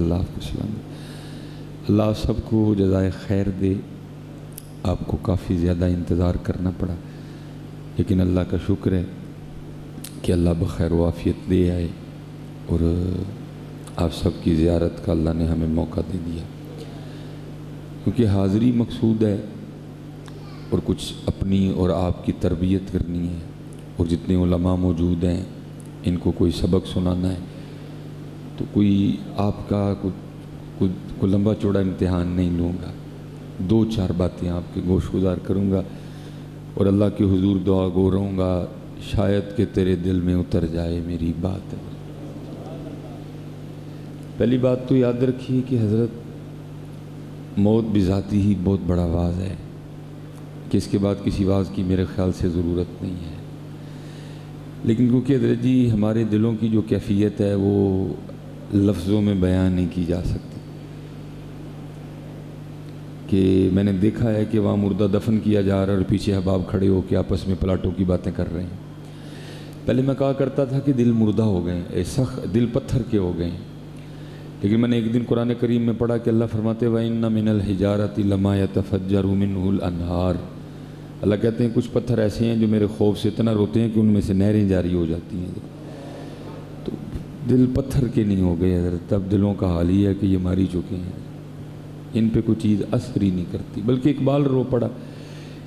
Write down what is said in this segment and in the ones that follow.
اللہ آپ کو سلام دے۔ اللہ سب کو جزائے خیر دے۔ آپ کو کافی زیادہ انتظار کرنا پڑا، لیکن اللہ کا شکر ہے کہ اللہ بخیر و عافیت دے آئے اور آپ سب کی زیارت کا اللہ نے ہمیں موقع دے دیا، کیونکہ حاضری مقصود ہے اور کچھ اپنی اور آپ کی تربیت کرنی ہے، اور جتنے علماء موجود ہیں ان کو کوئی سبق سنانا ہے، تو کوئی آپ کا کوئی لمبا چوڑا امتحان نہیں لوں گا، 2-4 باتیں آپ کے گوش گزار کروں گا اور اللہ کے حضور دعا گو رہوں گا، شاید کہ تیرے دل میں اتر جائے میری بات۔ پہلی بات تو یاد رکھیے کہ حضرت موت بذاتی ہی بہت بڑا واز ہے، کہ اس کے بعد کسی واز کی میرے خیال سے ضرورت نہیں ہے، لیکن کیونکہ حضرت جی ہمارے دلوں کی جو کیفیت ہے وہ لفظوں میں بیان نہیں کی جا سکتی، کہ میں نے دیکھا ہے کہ وہاں مردہ دفن کیا جا رہا ہے اور پیچھے احباب کھڑے ہو کے آپس میں پلاٹوں کی باتیں کر رہے ہیں۔ پہلے میں کہا کرتا تھا کہ دل مردہ ہو گئے ہیں، سخت دل پتھر کے ہو گئے ہیں، لیکن میں نے ایک دن قرآن کریم میں پڑھا کہ اللہ فرماتے وَإِنَّ مِنَ الْحِجَارَةِ لَمَا يَتَفَجَّرُ مِنْهُ الْأَنْهَارُ، اللہ کہتے ہیں کچھ پتھر ایسے ہیں جو میرے خوف سے اتنا روتے ہیں کہ ان میں سے نہریں جاری ہو جاتی ہیں۔ تو دل پتھر کے نہیں ہو گئے حضرت، اب دلوں کا حال ہی ہے کہ یہ ماری چکے ہیں، ان پہ کوئی چیز اثر ہی نہیں کرتی۔ بلکہ اقبال رو پڑا،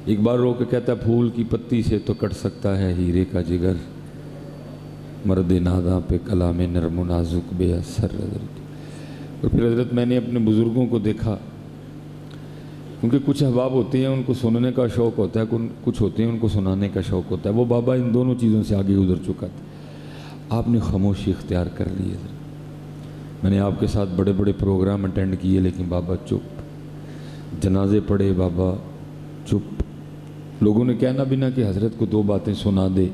اقبال رو کے کہتا ہے پھول کی پتی سے تو کٹ سکتا ہے ہیرے کا جگر، مرد ناداں پہ کلام نرم و نازک بے اثر۔ حضرت اور پھر حضرت میں نے اپنے بزرگوں کو دیکھا، کیونکہ کچھ احباب ہوتے ہیں ان کو سننے کا شوق ہوتا ہے، کچھ ہوتے ہیں ان کو سنانے کا شوق ہوتا ہے، وہ بابا ان دونوں چیزوں سے آگے گزر چکا تھا، آپ نے خاموشی اختیار کر لی ہے۔ میں نے آپ کے ساتھ بڑے بڑے پروگرام اٹینڈ کیے، لیکن بابا چپ، جنازے پڑھے بابا چپ، لوگوں نے کہنا بھی نہ کہ حضرت کو 2 باتیں سنا دے،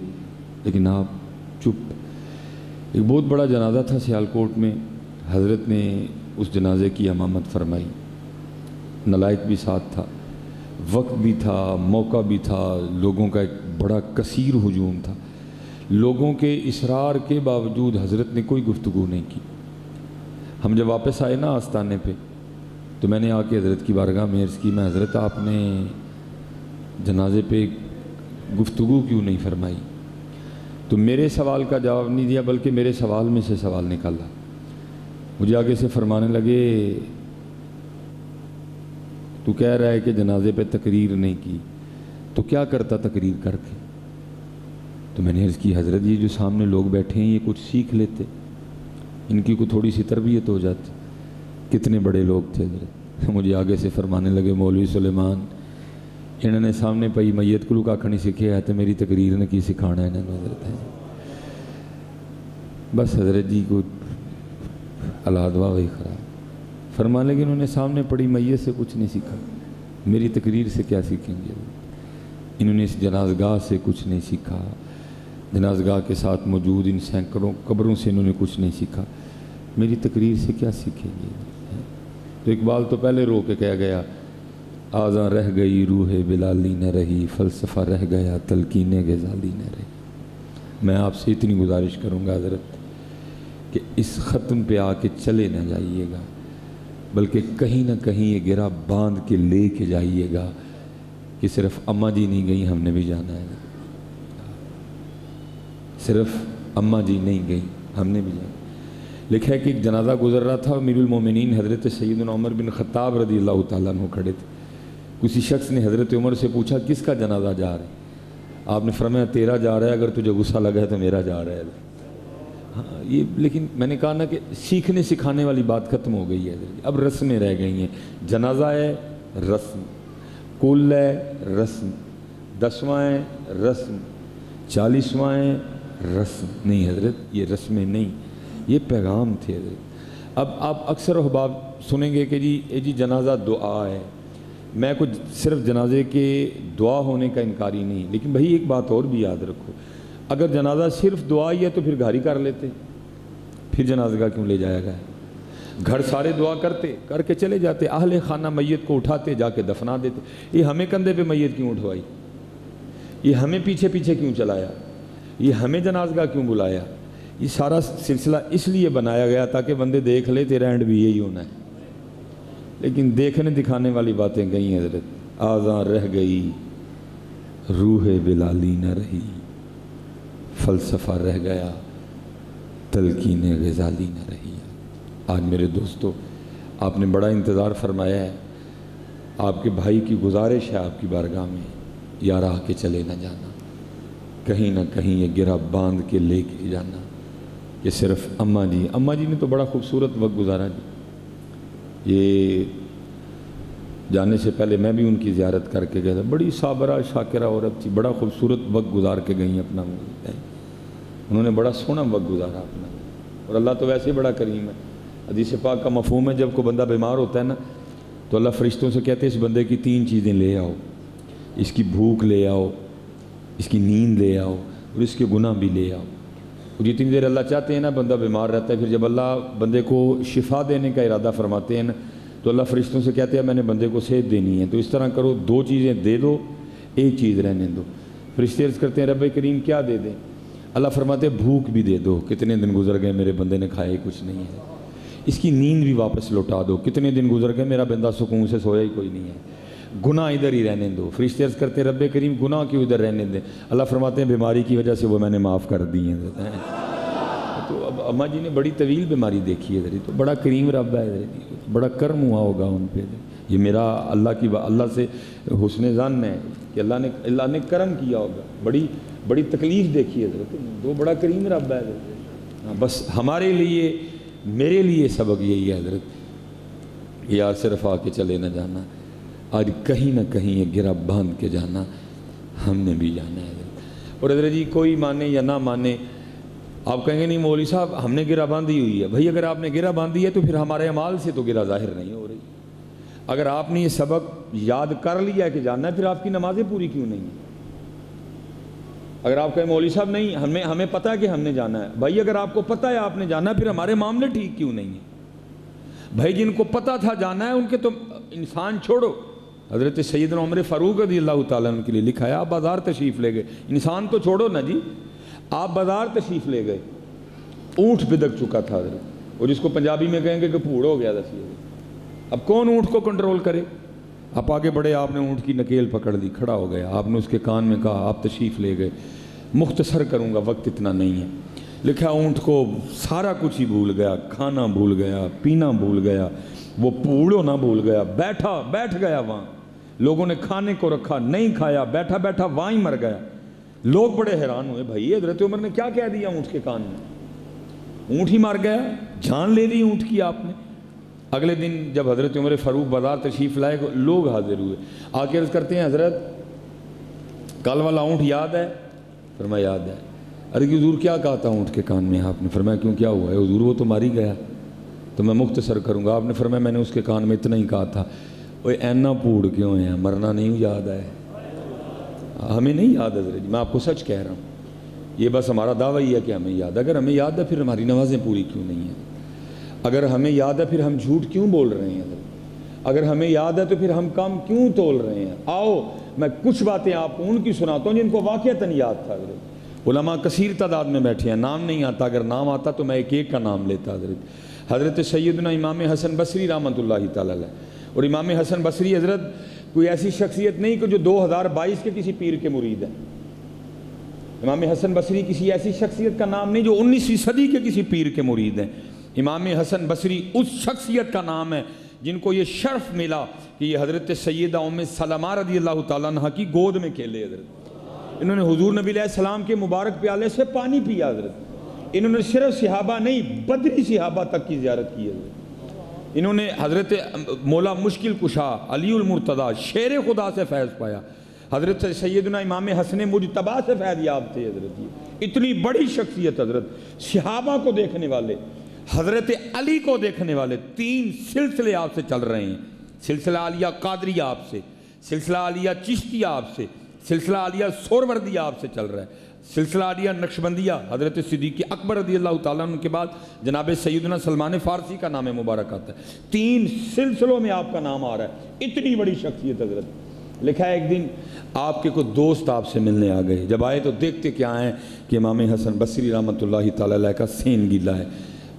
لیکن آپ چپ۔ ایک بہت بڑا جنازہ تھا سیالکوٹ میں، حضرت نے اس جنازے کی امامت فرمائی، نلائق بھی ساتھ تھا، وقت بھی تھا، موقع بھی تھا، لوگوں کا ایک بڑا کثیر ہجوم تھا، لوگوں کے اصرار کے باوجود حضرت نے کوئی گفتگو نہیں کی۔ ہم جب واپس آئے نا آستانے پہ تو میں نے آ کے حضرت کی بارگاہ میں عرض کی، میں حضرت آپ نے جنازے پہ گفتگو کیوں نہیں فرمائی؟ تو میرے سوال کا جواب نہیں دیا، بلکہ میرے سوال میں سے سوال نکالا، مجھے آگے سے فرمانے لگے تو کہہ رہا ہے کہ جنازے پہ تقریر نہیں کی، تو کیا کرتا تقریر کر کے؟ تو میں نے عرض کی حضرت یہ جو سامنے لوگ بیٹھے ہیں یہ کچھ سیکھ لیتے، ان کی کوئی تھوڑی سی تربیت ہو جاتی۔ کتنے بڑے لوگ تھے حضرت، مجھے آگے سے فرمانے لگے مولوی سلیمان انہوں نے سامنے پئی میت کو کھ نہیں سیکھے ہے تو میری تقریر نے کی سکھانا ہے انہوں نے حضرت ہے۔ بس حضرت جی کو الادوا وہی خراب، فرمانے لگے انہوں نے سامنے پڑی میت سے کچھ نہیں سیکھا، میری تقریر سے کیا سیکھیں گے؟ انہوں نے اس جنازگاہ سے کچھ نہیں سیکھا، جنازگاہ کے ساتھ موجود ان سینکڑوں قبروں سے انہوں نے کچھ نہیں سیکھا، میری تقریر سے کیا سیکھیں گے؟ تو اقبال تو پہلے رو کے کہہ گیا آزاں رہ گئی روح بلالی نہ رہی، فلسفہ رہ گیا تلقین غزالی نہ رہی۔ میں آپ سے اتنی گزارش کروں گا حضرت کہ اس ختم پہ آ کے چلے نہ جائیے گا، بلکہ کہیں نہ کہیں یہ گرہ باندھ کے لے کے جائیے گا کہ صرف اماں جی نہیں گئی ہم نے بھی جانا ہے، صرف اماں جی نہیں گئی ہم نے بھی جانا۔ لکھا ہے کہ ایک جنازہ گزر رہا تھا، امیر المومنین حضرت سیدنا عمر بن خطاب رضی اللہ تعالیٰ عنہ کھڑے تھے، کسی شخص نے حضرت عمر سے پوچھا کس کا جنازہ جا رہا ہے؟ آپ نے فرمایا تیرا جا رہا ہے، اگر تجھے غصہ لگا ہے تو میرا جا رہا ہے۔ ہاں یہ لیکن میں نے کہا نا کہ سیکھنے سکھانے والی بات ختم ہو گئی ہے، اب رسمیں رہ گئی ہیں۔ جنازہ ہے رسم، کل ہے رسم، 10واں ہے رسم، 40واں ہے رسم، نہیں حضرت یہ رسمیں نہیں، یہ پیغام تھے حضرت۔ اب آپ اکثر احباب سنیں گے کہ جی جنازہ دعا ہے، میں کچھ صرف جنازے کے دعا ہونے کا انکاری نہیں، لیکن بھائی ایک بات اور بھی یاد رکھو، اگر جنازہ صرف دعا ہی ہے تو پھر گھر ہی کر لیتے، پھر جنازہ کیوں لے جایا گیا؟ گھر سارے دعا کرتے، کر کے چلے جاتے، اہل خانہ میت کو اٹھاتے جا کے دفنا دیتے۔ یہ ہمیں کندھے پہ میت کیوں اٹھوائی؟ یہ ہمیں پیچھے پیچھے کیوں چلایا؟ یہ ہمیں جنازگاہ کیوں بلایا؟ یہ سارا سلسلہ اس لیے بنایا گیا تاکہ بندے دیکھ لے تیرا اینڈ بھی یہی ہونا ہے، لیکن دیکھنے دکھانے والی باتیں گئی ہیں حضرت، آذاں رہ گئی روح بلالی نہ رہی، فلسفہ رہ گیا تلقین غزالی نہ رہی۔ آج میرے دوستو آپ نے بڑا انتظار فرمایا ہے، آپ کے بھائی کی گزارش ہے آپ کی بارگاہ میں، یار آ کے چلے نہ جانا، کہیں نہ کہیں یہ گرہ باندھ کے لے کے جانا کہ صرف اماں جی نے تو بڑا خوبصورت وقت گزارا جی، یہ جانے سے پہلے میں بھی ان کی زیارت کر کے گیا تھا، بڑی صابرہ شاکرہ عورت تھی، بڑا خوبصورت وقت گزار کے گئی اپنا، انہوں نے بڑا سونا وقت گزارا اپنا، اور اللہ تو ویسے ہی بڑا کریم ہے۔ حدیث پاک کا مفہوم ہے جب کوئی بندہ بیمار ہوتا ہے نا تو اللہ فرشتوں سے کہتے ہیں اس بندے کی 3 چیزیں لے آؤ، اس کی بھوک لے آؤ، اس کی نیند لے آؤ، اور اس کے گناہ بھی لے آؤ۔ اور جتنی دیر اللہ چاہتے ہیں نا بندہ بیمار رہتا ہے، پھر جب اللہ بندے کو شفا دینے کا ارادہ فرماتے ہیں نا تو اللہ فرشتوں سے کہتے ہیں میں نے بندے کو صحت دینی ہے، تو اس طرح کرو 2 چیزیں دے دو، 1 چیز رہنے دو۔ فرشتے عرض کرتے ہیں رب کریم کیا دے دیں؟ اللہ فرماتے ہیں بھوک بھی دے دو، کتنے دن گزر گئے میرے بندے نے کھایا ہی کچھ نہیں ہے۔ اس کی نیند بھی واپس لوٹا دو، کتنے دن گزر گئے میرا بندہ سکون سے سویا ہی کوئی نہیں ہے۔ گناہ ادھر ہی رہنے دو۔ فرشتے عرض کرتے ہیں رب کریم گناہ کیوں ادھر رہنے دیں؟ اللہ فرماتے ہیں بیماری کی وجہ سے وہ میں نے معاف کر دی ہیں۔ تو اب اماں جی نے بڑی طویل بیماری دیکھی ہے ادھر، تو بڑا کریم رب ہے ادھر، بڑا کرم ہوا ہوگا ان پہ۔ یہ میرا اللہ سے حسن ظن ہے کہ اللہ نے کرم کیا ہوگا، بڑی تکلیف دیکھی ہے ادھر، تو بڑا کریم رب ہے ادھر۔ بس ہمارے لیے میرے لیے سبق یہی ہے حضرت، یار صرف آ کے چلے نہ جانا، آج کہیں نہ کہیں یہ گرہ باندھ کے جانا، ہم نے بھی جانا ہے حضرت۔ اور حضرت جی کوئی مانے یا نہ مانے، آپ کہیں گے نہیں مولوی صاحب ہم نے گرہ باندھی ہوئی ہے، بھائی اگر آپ نے گرہ باندھی ہے تو پھر ہمارے اعمال سے تو گرہ ظاہر نہیں ہو رہی۔ اگر آپ نے یہ سبق یاد کر لیا ہے کہ جاننا ہے، پھر آپ کی نمازیں پوری کیوں نہیں ہیں؟ اگر آپ کہیں مولوی صاحب نہیں ہمیں پتہ ہے کہ ہم نے جانا ہے، بھائی اگر آپ کو پتہ ہے آپ نے جانا ہے پھر ہمارے معاملے ٹھیک کیوں نہیں ہیں؟ بھائی جن کو پتہ تھا جانا ہے ان کے تو انسان چھوڑو، حضرت سیدنا عمر فاروق رضی اللہ تعالیٰ عنہ کے لیے لکھا ہے آپ بازار تشریف لے گئے، انسان تو چھوڑو نا جی، آپ بازار تشریف لے گئے، اونٹ بدک چکا تھا حضرت، اور جس کو پنجابی میں کہیں گے کہ پھوڑ ہو گیا تھا، اب کون اونٹ کو کنٹرول کرے؟ آپ آگے بڑھے، آپ نے اونٹ کی نکیل پکڑ لی، کھڑا ہو گیا، آپ نے اس کے کان میں کہا آپ تشریف لے گئے، مختصر کروں گا وقت اتنا نہیں ہے، لکھا اونٹ کو سارا کچھ ہی بھول گیا، کھانا بھول گیا، پینا بھول گیا، وہ پھوڑ ہونا بھول گیا، بیٹھ گیا وہاں، لوگوں نے کھانے کو رکھا نہیں کھایا، بیٹھا وہاں ہی مر گیا۔ لوگ بڑے حیران ہوئے، بھائی حضرت عمر نے کیا کہہ دیا اونٹ کے کان میں؟ اونٹ ہی مر گیا، جان لے لی اونٹ کی آپ نے۔ اگلے دن جب حضرت عمر فاروق بازار تشریف لائے لوگ حاضر ہوئے، آ کے عرض کرتے ہیں حضرت کل والا اونٹ یاد ہے؟ فرمایا یاد ہے۔ ارے کہ حضور کیا کہا تھا اونٹ کے کان میں؟ آپ نے فرمایا کیوں کیا ہوا ہے؟ حضور وہ تو مار ہی گیا، تو میں مختصر کروں گا۔ آپ نے فرمایا میں نے اس کے کان میں اتنا ہی کہا تھا، وہ اینا پھوڑ کیوں ہیں، مرنا نہیں یاد ہے؟ ہمیں نہیں یاد حضرت جی، میں آپ کو سچ کہہ رہا ہوں، یہ بس ہمارا دعویٰ ہی ہے کہ ہمیں یاد ہے۔ اگر ہمیں یاد ہے پھر ہماری نمازیں پوری کیوں نہیں ہیں؟ اگر ہمیں یاد ہے پھر ہم جھوٹ کیوں بول رہے ہیں حضرت؟ اگر ہمیں یاد ہے تو پھر ہم کام کیوں تول رہے ہیں؟ آؤ میں کچھ باتیں آپ کو ان کی سناتا ہوں جن کو واقعتاً یاد تھا حضرت۔ علماء کثیر تعداد میں بیٹھے ہیں، نام نہیں آتا، اگر نام آتا تو میں ایک کا نام لیتا حضرت سیدنا امام حسن بصری رحمۃ اللہ تعالیٰ علیہ۔ اور امام حسن بصری حضرت کوئی ایسی شخصیت نہیں کہ جو 2022 کے کسی پیر کے مرید ہیں۔ امام حسن بصری کسی ایسی شخصیت کا نام نہیں جو 19ویں صدی کے کسی پیر کے مرید ہیں۔ امام حسن بصری اس شخصیت کا نام ہے جن کو یہ شرف ملا کہ یہ حضرت سیدہ ام سلمہ رضی اللہ تعالیٰ عنہ کی گود میں کھیلے حضرت۔ انہوں نے حضور نبی علیہ السلام کے مبارک پیالے سے پانی پیا حضرت۔ انہوں نے صرف صحابہ نہیں بدری صحابہ تک کی زیارت کی حضرت۔ انہوں نے حضرت مولا مشکل کشا علی المرتضیٰ شیر خدا سے فیض پایا، حضرت سیدنا امام حسن مجتبیٰ سے فیض یاب تھے حضرت۔ اتنی بڑی شخصیت حضرت، صحابہ کو دیکھنے والے، حضرت علی کو دیکھنے والے، 3 سلسلے آپ سے چل رہے ہیں، سلسلہ عالیہ قادریہ آپ سے، سلسلہ عالیہ چشتیہ آپ سے، سلسلہ عالیہ سوروردیہ آپ سے چل رہا ہے، سلسلہ عالیہ نقشبندیہ حضرت صدیق اکبر رضی اللہ تعالیٰ عنہ کے بعد جناب سیدنا سلمان فارسی کا نام مبارک آتا ہے۔ 3 سلسلوں میں آپ کا نام آ رہا ہے، اتنی بڑی شخصیت حضرت۔ لکھا ہے ایک دن آپ کے کوئی دوست آپ سے ملنے آ گئے، جب آئے تو دیکھتے کیا ہیں کہ امام حسن بصری رحمۃ اللہ تعالی علیہ کا سین گیلا ہے۔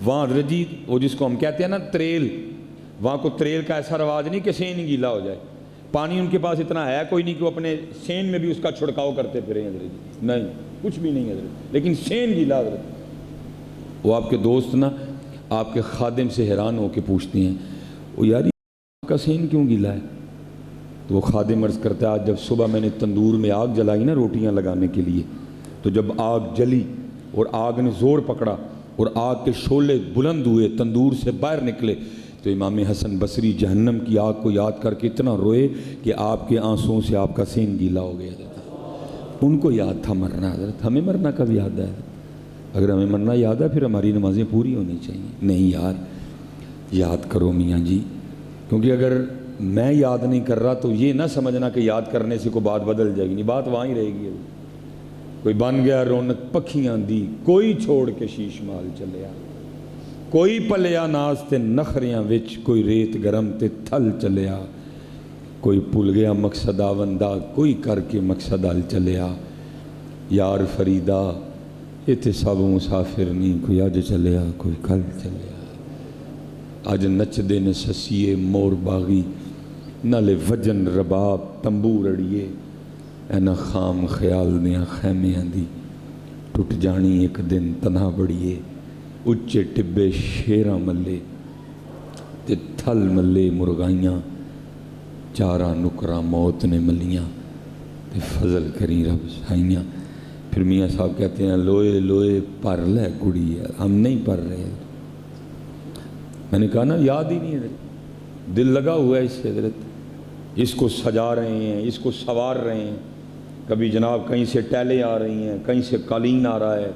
وہاں حضرت جی وہ جس کو ہم کہتے ہیں نا تریل، وہاں کو تریل کا ایسا رواج نہیں کہ سین گیلا ہو جائے، پانی ان کے پاس اتنا ہے کوئی نہیں کہ وہ اپنے سین میں بھی اس کا چھڑکاؤ کرتے پھریں حضرت جی، نہیں کچھ بھی نہیں حضرت، لیکن سین گیلا حضرت۔ وہ آپ کے دوست نا آپ کے خادم سے حیران ہو کے پوچھتے ہیں وہ یار آپ کا سین کیوں گیلا ہے؟ تو وہ خادم عرض کرتا ہے آج جب صبح میں نے تندور میں آگ جلائی نا روٹیاں لگانے کے لیے، تو جب آگ جلی اور آگ نے زور پکڑا اور آگ کے شعلے بلند ہوئے، تندور سے باہر نکلے، تو امام حسن بصری جہنم کی آگ کو یاد کر کے اتنا روئے کہ آپ کے آنسوؤں سے آپ کا سین گیلا ہو گیا حضرت۔ ان کو یاد تھا مرنا حضرت، ہمیں مرنا کب یاد ہے؟ اگر ہمیں مرنا یاد ہے پھر ہماری نمازیں پوری ہونی چاہیے۔ نہیں یار یاد کرو میاں جی، کیونکہ اگر میں یاد نہیں کر رہا تو یہ نہ سمجھنا کہ یاد کرنے سے کوئی بات بدل جائے گی، نہیں بات وہاں ہی رہے گی۔ کوئی بن گیا رونق پکھیاں دی، کوئی چھوڑ کے شیش مال چلیا، کوئی پلیا ناز تے نخریاں وچ، کوئی ریت گرم تے تھل چلیا، کوئی پل گیا مقصد آوندا، کوئی کر کے مقصد ال چلیا۔ یار فریدا اتنے سب مسافر نہیں، کوئی اج چلیا کوئی کل چلیا۔ اج نچدے نے سسیے مور باغی، نالے وجن رباب تنبور اڑیے، اینا خام خیال دیاں خیمیاں دی ٹوٹ جانی ایک دن تنہا بڑیے۔ اچے ٹبے شیراں ملے تے تھل ملے مرغائیاں، چارہ نکراں موت نے ملیاں تے فضل کری رب سائیاں۔ پھر میاں صاحب کہتے ہیں لوئے لوئے پر لے گڑی ہے، ہم نہیں پر رہے۔ میں نے کہا نا یاد ہی نہیں ہے، دل لگا ہوا ہے اس سے حضرت، اس کو سجا رہے ہیں، اس کو سوار رہے ہیں۔ کبھی جناب کہیں سے ٹیلے آ رہی ہیں، کہیں سے قالین آ رہا ہے،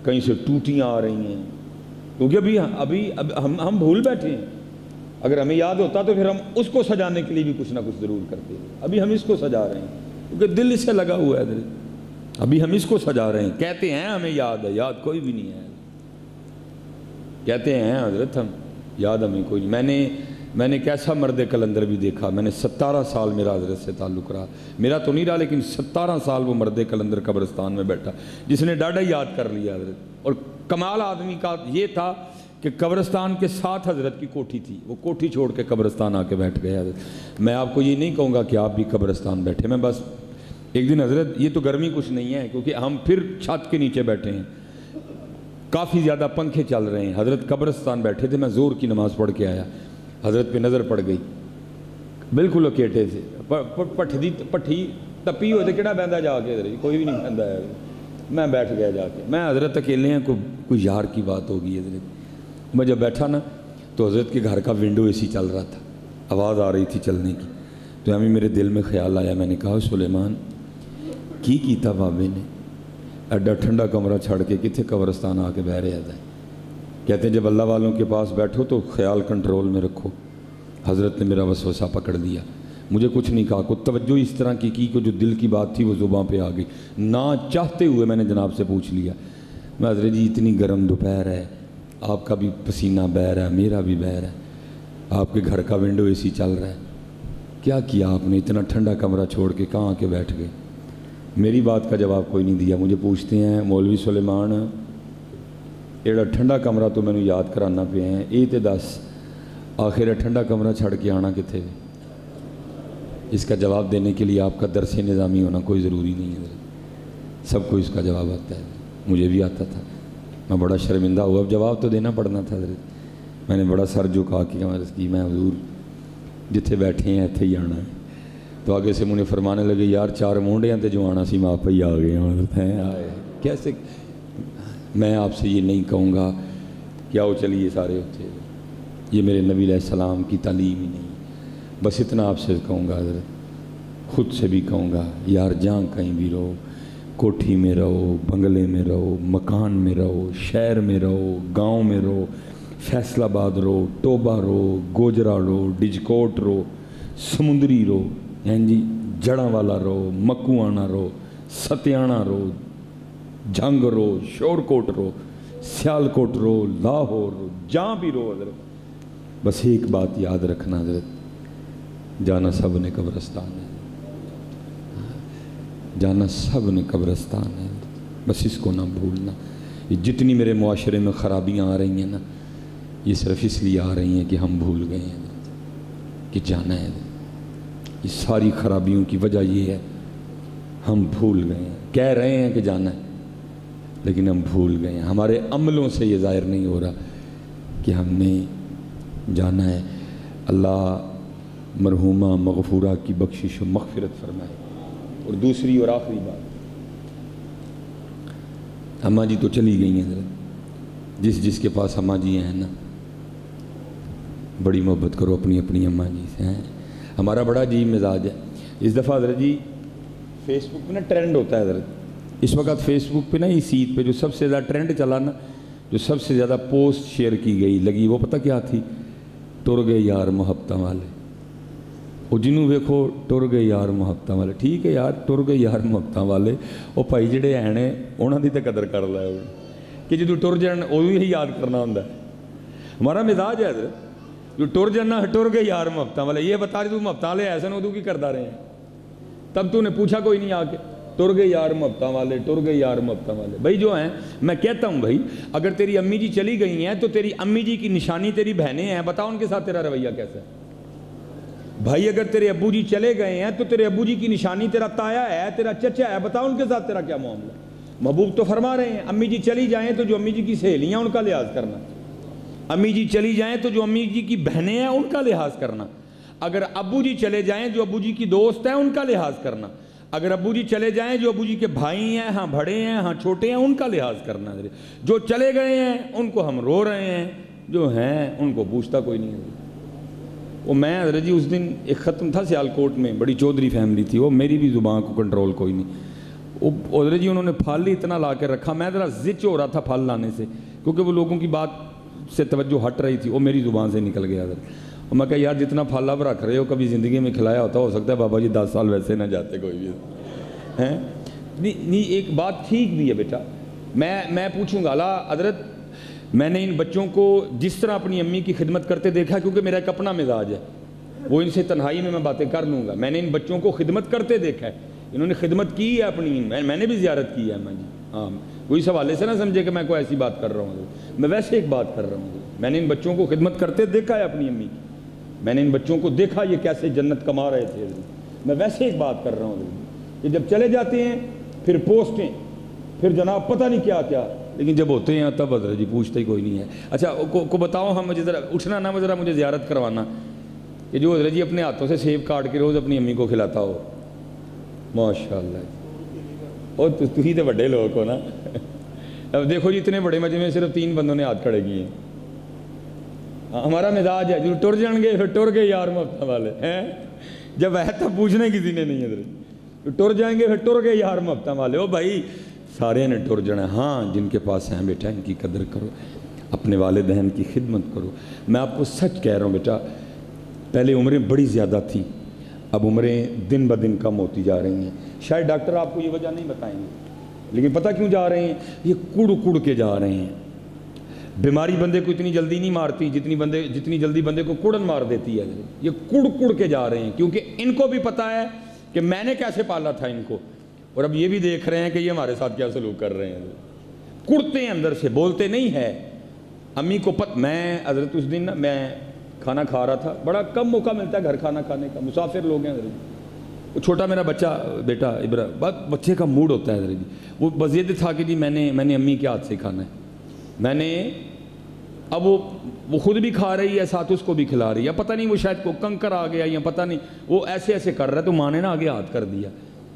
کہیں سے ٹوٹیاں آ رہی ہیں، کیونکہ ابھی ہم بھول بیٹھے ہیں۔ اگر ہمیں یاد ہوتا تو پھر ہم اس کو سجانے کے لیے بھی کچھ نہ کچھ ضرور کرتے ہیں۔ ابھی ہم اس کو سجا رہے ہیں کیونکہ دل اس سے لگا ہوا ہے حضرت، ابھی ہم اس کو سجا رہے ہیں۔ کہتے ہیں ہمیں یاد ہے، یاد کوئی بھی نہیں ہے۔ کہتے ہیں حضرت ہم یاد ہمیں کوئی نہیں۔ میں نے کیسا مرد کلندر بھی دیکھا، میں نے 17 سال میرا حضرت سے تعلق رہا، میرا تو نہیں رہا لیکن 17 سال وہ مرد کلندر قبرستان میں بیٹھا جس نے ڈاڈا یاد کر لیا حضرت۔ اور کمال آدمی کا یہ تھا کہ قبرستان کے ساتھ حضرت کی کوٹھی تھی، وہ کوٹھی چھوڑ کے قبرستان آ کے بیٹھ گیا حضرت۔ میں آپ کو یہ نہیں کہوں گا کہ آپ بھی قبرستان بیٹھے، میں بس ایک دن حضرت یہ تو گرمی کچھ نہیں ہے کیونکہ ہم پھر چھت کے نیچے بیٹھے ہیں، کافی زیادہ پنکھے چل رہے ہیں، حضرت قبرستان بیٹھے تھے، میں زور کی نماز پڑھ کے آیا، حضرت پہ نظر پڑ گئی، بالکل اکیٹے سے پٹھی تپی ہوئے تھے، کہڑا بہندا جا کے حضرت، کوئی بھی نہیں بہندا ہے۔ میں بیٹھ گیا جا کے، میں حضرت اکیلے ہیں، کوئی یار کی بات ہوگی حضرت۔ میں جب بیٹھا نا تو حضرت کے گھر کا ونڈو اے سی چل رہا تھا، آواز آ رہی تھی چلنے کی، تو ہمیں میرے دل میں خیال آیا، میں نے کہا سلیمان کی کیتا بابے نے ایڈا ٹھنڈا کمرہ چھڑ کے کتنے قبرستان آ کے بہ رہا ہے۔ کہتے ہیں جب اللہ والوں کے پاس بیٹھو تو خیال کنٹرول میں رکھو۔ حضرت نے میرا وسوسہ پکڑ لیا، مجھے کچھ نہیں کہا، کوئی توجہ اس طرح کی کہ جو دل کی بات تھی وہ زبان پہ آ گئی، نہ چاہتے ہوئے میں نے جناب سے پوچھ لیا، میں حضرت جی اتنی گرم دوپہر ہے، آپ کا بھی پسینہ بہہ رہا ہے، میرا بھی بہہ رہا ہے، آپ کے گھر کا ونڈو اے سی چل رہا ہے، کیا کیا آپ نے، اتنا ٹھنڈا کمرہ چھوڑ کے کہاں آ کے بیٹھ گئے؟ میری بات کا جواب کوئی نہیں دیا۔ مجھے پوچھتے ہیں مولوی سلیمان ایڑا ٹھنڈا کمرہ تو میں یاد کرانا پہ ہیں، یہ تو دس آخر ٹھنڈا کمرہ چھڑ کے آنا کتنے؟ اس کا جواب دینے کے لیے آپ کا درس نظامی ہونا کوئی ضروری نہیں ہے، سب کو اس کا جواب آتا ہے، مجھے بھی آتا تھا، میں بڑا شرمندہ ہوا، اب جواب تو دینا پڑنا تھا حضرت۔ میں نے بڑا سر جھکا کے عرض کی میں حضور جتھے بیٹھے ہیں اتھے ہی آنا ہے۔ تو آگے سے مجھے فرمانے لگے یار 4 مونڈیاں تے جو آنا سی میں آپ ہی آ گئے ہیں آئے کیسے؟ میں آپ سے یہ نہیں کہوں گا کہ آؤ چلیے سارے ہوتے، یہ میرے نبی علیہ السلام کی تعلیم ہی نہیں، بس اتنا آپ سے کہوں گا حضرت، خود سے بھی کہوں گا یار جہاں کہیں بھی رہو، کوٹھی میں رہو، بنگلے میں رہو، مکان میں رہو، شہر میں رہو، گاؤں میں رہو، فیصل آباد رہو، ٹوبہ رہو، گوجرا رہو، ڈجکوٹ رہو، سمندری رہو، جی جڑاں والا رہو، مکوانہ رہو، ستیانہ رہو، جھنگ رہو، شورکوٹ رہو، سیالکوٹ رہو، لاہور رہو، جہاں بھی رہو حضرت، بس ایک بات یاد رکھنا حضرت، جانا سب نے قبرستان ہے، جانا سب نے قبرستان ہے، بس اس کو نہ بھولنا۔ یہ جتنی میرے معاشرے میں خرابیاں آ رہی ہیں نا، یہ صرف اس لیے آ رہی ہیں کہ ہم بھول گئے ہیں کہ جانا ہے۔ یہ ساری خرابیوں کی وجہ یہ ہے، ہم بھول گئے ہیں۔ کہہ رہے ہیں کہ جانا ہے لیکن ہم بھول گئے ہیں، ہمارے عملوں سے یہ ظاہر نہیں ہو رہا کہ ہم نے جانا ہے۔ اللہ مرحومہ مغفورہ کی بخشش و مغفرت فرمائے۔ اور دوسری اور آخری بات، اماں جی تو چلی گئی ہیں، جس کے پاس اماں جی ہیں نا، بڑی محبت کرو اپنی اپنی اماں جی سے ہیں۔ ہمارا بڑا عجیب مزاج ہے۔ اس دفعہ حضرت جی فیس بک پہ نا ٹرینڈ ہوتا ہے حضرت، اس وقت فیس بک پہ نا اس عید پہ جو سب سے زیادہ ٹرینڈ چلا نا، جو سب سے زیادہ پوسٹ شیئر کی گئی لگی، وہ پتہ کیا تھی؟ ٹر گئے یار محبتاں والے۔ وہ جنوں ویکھو ٹر گئے یار محبتاں والے، ٹھیک ہے یار ٹر گئے یار محبتاں والے، وہ بھائی جڑے ہیں انہاں دی تے قدر کر لے کہ جدوں ٹر جان ادوں ہی یاد کرنا ہوندا ہے۔ ہمارا مزاج ہے حضرت، جو ٹر جانا ٹر گئے یار محبتاں والے، یہ بتا تو محبتاں والے ایسے ادوں کی کردا رہے ہیں؟ تب تو نے پوچھا کوئی نہیں آ کے، ٹر گئے یار محبتاں والے، ٹر گئے یار محبتاں والے۔ بھائی جو ہیں، میں کہتا ہوں بھائی اگر تیری امی جی چلی گئی ہیں تو تیری امی جی کی نشانی تیری بہنیں ہیں، بتا ان کے ساتھ تیرا رویہ کیسا ہے؟ بھائی اگر تیرے ابو جی چلے گئے ہیں تو تیرے ابو جی کی نشانی تیرا تایا ہے، تیرا چچا ہے، بتا ان کے ساتھ تیرا کیا معاملہ ہے؟ محبوب تو فرما رہے ہیں امی جی چلی جائیں تو جو امی جی کی سہیلیاں ان کا لحاظ کرنا، امی جی چلی جائیں تو جو امی جی کی بہنیں ہیں ان کا لحاظ کرنا، اگر ابو جی چلے جائیں جو ابو جی کی دوست ہیں ان کا لحاظ کرنا، اگر ابو جی چلے جائیں جو ابو جی کے بھائی ہیں، ہاں بڑے ہیں ہاں چھوٹے ہیں، ان کا لحاظ کرنا۔ جو چلے گئے ہیں ان کو ہم رو رہے ہیں، جو ہیں ان کو پوچھتا کوئی نہیں ہے۔ وہ میں حضرت جی اس دن ایک ختم تھا سیالکوٹ میں، بڑی چودھری فیملی تھی، وہ میری بھی زبان کو کنٹرول کوئی نہیں۔ وہ حضرت جی انہوں نے پھل اتنا لا کے رکھا، میں ذرا زچ ہو رہا تھا پھل لانے سے، کیونکہ وہ لوگوں کی بات سے توجہ ہٹ رہی تھی، وہ میری زبان سے نکل گیا حضرت۔ اور میں کہا یار جتنا پھل آپ رکھ رہے ہو کبھی زندگی میں کھلایا ہوتا، ہو سکتا ہے بابا جی 10 سال ویسے نہ جاتے کوئی بھی ہیں۔ نہیں ایک بات ٹھیک بھی ہے بیٹا، میں پوچھوں گا اللہ حضرت، میں نے ان بچوں کو جس طرح اپنی امی کی خدمت کرتے دیکھا، کیونکہ میرا ایک اپنا مزاج ہے، وہ ان سے تنہائی میں باتیں کر لوں گا، میں نے ان بچوں کو خدمت کرتے دیکھا ہے، انہوں نے خدمت کی ہے اپنی، میں نے بھی زیارت کی ہے اماں جی، ہاں کوئی اس حوالے سے نہ سمجھے کہ میں کوئی ایسی بات کر رہا ہوں، میں ویسے ایک بات کر رہا ہوں، میں نے ان بچوں کو خدمت کرتے دیکھا ہے اپنی امی کی، میں نے ان بچوں کو دیکھا یہ کیسے جنت کما رہے تھے، میں ویسے ایک بات کر رہا ہوں کہ جب چلے جاتے ہیں پھر پوسٹیں، پھر جناب پتہ نہیں کیا کیا، لیکن جب ہوتے ہیں تب حضرت جی پوچھتے ہی کوئی نہیں ہے۔ اچھا کو بتاؤ، ہم مجھے ذرا اٹھنا نہ ذرا مجھے زیارت کروانا، کہ جو حضرت جی اپنے ہاتھوں سے سیب کاٹ کے روز اپنی امی کو کھلاتا ہو، ماشاءاللہ اور تو ہی تو بڑے لوگ ہو نا۔ اب دیکھو جی اتنے بڑے مجمع میں صرف 3 بندوں نے ہاتھ کھڑے کیے ہیں۔ ہمارا مزاج ہے جو ٹر جان گے پھر ٹر گئے یار محبتاں والے ہیں، جب ہے تب پوچھنے کسی نے نہیں حضرت، ٹر جائیں گے پھر ٹر گئے یار محبتاں والے۔ او بھائی سارے نے ٹر جانا، ہاں جن کے پاس ہیں بیٹا ان کی قدر کرو، اپنے والدین کی خدمت کرو۔ میں آپ کو سچ کہہ رہا ہوں بیٹا، پہلے عمریں بڑی زیادہ تھیں، اب عمریں دن بدن کم ہوتی جا رہی ہیں۔ شاید ڈاکٹر آپ کو یہ وجہ نہیں بتائیں گے، لیکن پتہ کیوں جا رہے ہیں؟ یہ کڑ کے جا رہے ہیں۔ بیماری بندے کو اتنی جلدی نہیں مارتی جتنی جلدی بندے کو کڑن مار دیتی ہے۔ یہ کڑ کے جا رہے ہیں، کیونکہ ان کو بھی پتہ ہے کہ میں نے کیسے پالا تھا ان کو، اور اب یہ بھی دیکھ رہے ہیں کہ یہ ہمارے ساتھ کیا سلوک کر رہے ہیں۔ کڑتے ہیں اندر سے، بولتے نہیں ہے۔ امی کو میں حضرت اس دن میں کھانا کھا رہا تھا، بڑا کم موقع ملتا ہے گھر کھانا کھانے کا، مسافر لوگ ہیں حضرت، وہ چھوٹا میرا بچہ بیٹا ابرا، بس بچے کا موڈ ہوتا ہے حضرت جی، وہ بس یہ تھا کہ جی میں نے امی کے ہاتھ سے کھانا ہے، میں نے اب وہ خود بھی کھا رہی ہے ساتھ اس کو بھی کھلا رہی ہے، پتہ نہیں وہ شاید کو کنکر آ گیا یا پتہ نہیں وہ ایسے کر رہا ہے، تو ماں نے نا آگے ہاتھ کر دیا،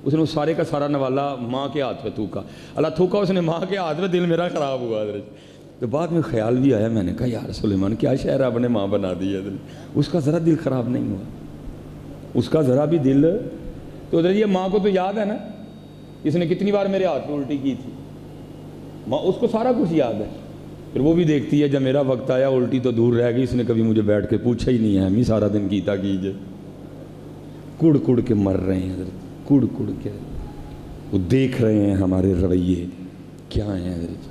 اس نے سارے کا سارا نوالا ماں کے ہاتھ پہ تھوکا، اللہ تھوکا اس نے ماں کے ہاتھ پہ، دل میرا خراب ہوا حضرت۔ تو بعد میں خیال بھی آیا، میں نے کہا یار سلیمان کیا شہر آپ نے ماں بنا دی ہے، اس کا ذرا دل خراب نہیں ہوا، اس کا ذرا بھی دل، تو حضرت یہ ماں کو تو یاد ہے نا اس نے کتنی بار میرے ہاتھ میں الٹی کی تھی، ماں اس کو سارا کچھ یاد ہے، پھر وہ بھی دیکھتی ہے جب میرا وقت آیا الٹی تو دور رہ گئی، اس نے کبھی مجھے بیٹھ کے پوچھا ہی نہیں ہے، امی سارا دن کیتا کیجئے، کڑ کے مر رہے ہیں حضرت، کڑ کے، وہ دیکھ رہے ہیں ہمارے رویے کیا ہیں حضرت۔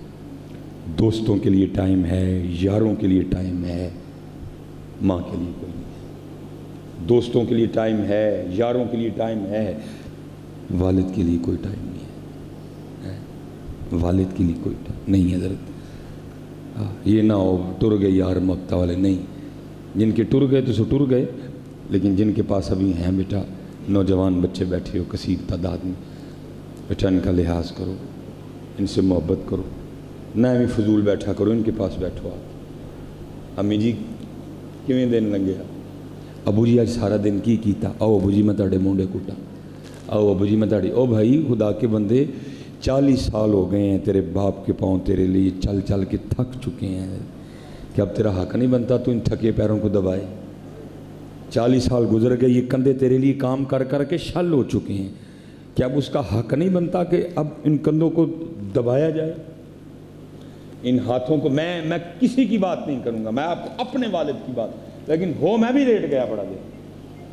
دوستوں کے لیے ٹائم ہے، یاروں کے لیے ٹائم ہے، ماں کے لیے کوئی نہیں ہے۔ دوستوں کے لیے ٹائم ہے، یاروں کے لیے ٹائم ہے، والد کے لیے کوئی ٹائم نہیں ہے، والد کے لیے کوئی ٹائم نہیں ہے حضرت۔ یہ نہ ہو ٹر گئے یار مکتا والے، نہیں، جن کے ٹر گئے تو سو ٹر گئے، لیکن جن کے پاس ابھی ہیں بیٹا، نوجوان بچے بیٹھے ہو کثیر تعداد میں، بیٹا ان کا لحاظ کرو، ان سے محبت کرو، نہ بھی فضول بیٹھا کرو، ان کے پاس بیٹھو۔ آپ امی جی کیویں دن لنگیا؟ ابو جی آج سارا دن کی کیتا؟ آؤ ابو جی میں تاڑے مونڈے کوٹا، آؤ ابو جی میں تاڑی۔ او بھائی خدا کے بندے، 40 سال ہو گئے ہیں تیرے باپ کے پاؤں تیرے لیے چل چل کے تھک چکے ہیں، کہ اب تیرا حق نہیں بنتا تو ان تھکے پیروں کو دبائے؟ 40 سال گزر گئے، یہ کندھے تیرے لیے کام کر کر کے شل ہو چکے ہیں، کہ اب اس کا حق نہیں بنتا کہ اب ان کندھوں کو دبایا جائے؟ ان ہاتھوں کو میں کسی کی بات نہیں کروں گا، میں آپ کو اپنے والد کی بات، لیکن ہو میں بھی لیٹ گیا بڑا دیر،